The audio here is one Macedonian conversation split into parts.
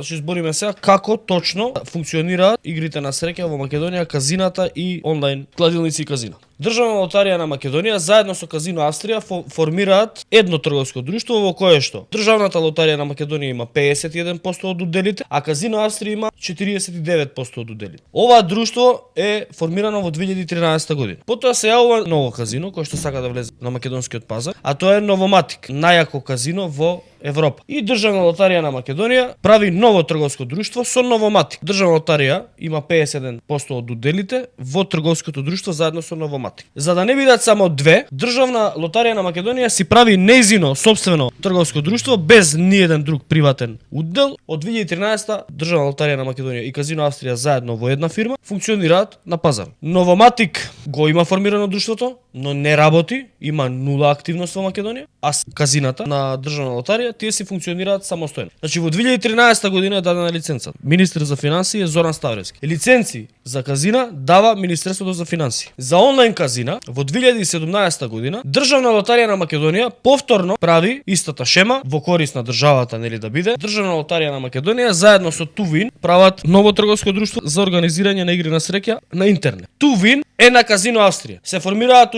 Значи збориме сега како точно функционираат игрите на среќа во Македонија, казината и онлайн кладилници и казина. Државна лотарија на Македонија заедно со Казино Австрија формираат едно трговско друштво во кое што Државната лотарија на Македонија има 51% од уделите, а Казино Австрија има 49% од уделите. Ова друштво е формирано во 2013 година. Потоа се јавува ново казино кој што сака да влезе на македонскиот пазар, а тоа е Новоматик, најако казино во Европа. И Државна лотарија на Македонија прави ново трговско друштво со Новоматик. Државна лотарија има 51% од уделите во трговското друштво заедно со Новоматик. За да не бидат само две, Државна лотарија на Македонија си прави нејзино сопствено трговско друштво без ниеден друг приватен удел. Од 2013 Државна лотарија на Македонија и Казино Австрија заедно во една фирма функционираат на пазар. Новоматик го има формирано друштвото, но не работи, има нула активност во Македонија, а казината на Државна лотарија тие си функционираат самостојно. Значи во 2013 година е дадена лиценца. Министер за финансии е Зоран Ставревски. Лиценци за казина дава Министерството за финансии. За онлайн казина во 2017 година Државна лотарија на Македонија повторно прави истата шема во корист на државата, нели да биде. Државна лотарија на Македонија заедно со Тувин прават ново трговско друштво за организирање на игри на среќа на интернет. Тувин е на Казино Австрија. Се формираат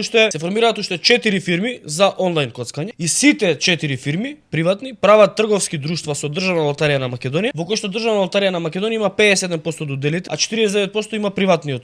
уште 4 фирми за онлайн коцкање и сите 4 фирми приватни прават трговски друштва со Државна лотарија на Македонија, во кој што Државна лотарија на Македонија има 51% од уделите, а 49% има приватниот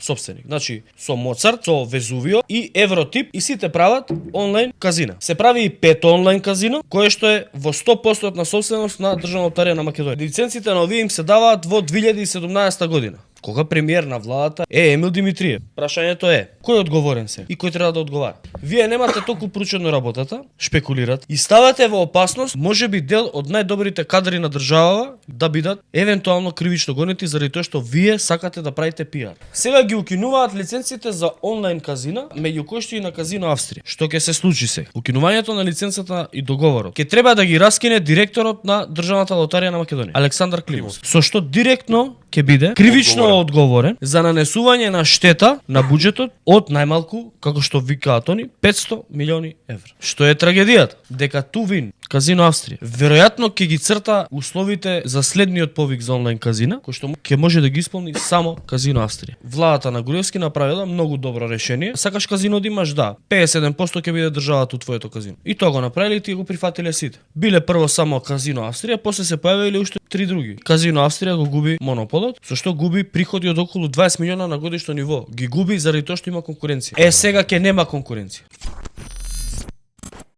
сопственик. Значи со Моцарт, со Везувио и Евротип и сите прават онлайн казина. Се прави и пето онлайн казино, кое што е во 100% на собственост на Државна лотарија на Македонија. Лиценците на овие им се даваат во 2017 година. Кога премиер на владата е Емил Димитриев. Прашањето е, кој е одговорен се и кој треба да одговара? Вие немате толку проучено работата, шпекулират и ставате во опасност, можеби дел од најдобрите кадри на државава да бидат евентуално кривично гонети заради тоа што вие сакате да правите пиар. Сега ги укинуваат лиценците за онлайн казина, меѓу кои што и на Казино Австрија. Што ќе се случи се? Укинувањето на лиценцата и договорот ќе треба да ги раскине директорот на Државната лотарија на Македонија, Александар Климовски, со што директно ќе биде кривично одговорен за нанесување на штета на буџетот од најмалку, како што викаат они, 500 милиони евра. Што е трагедијата? Дека Тувин, Казино Австрија, веројатно ќе ги црта условите за следниот повик за онлайн казина, кој што ќе може да ги исполни само Казино Австрија. Владата на Груевски направила многу добро решение. Сакаш казино да имаш, да, 57% ќе биде државата од твоето казино. И тоа го направиле и тие го прифатиле сите. Биле прво само Казино Австрија, после се појавиле уште 3 други. Казино Австрија го губи монополот, со што губи приходи од околу 20 милиона на годишно ниво. Ги губи заради тоа што има конкуренција. Сега ќе нема конкуренција.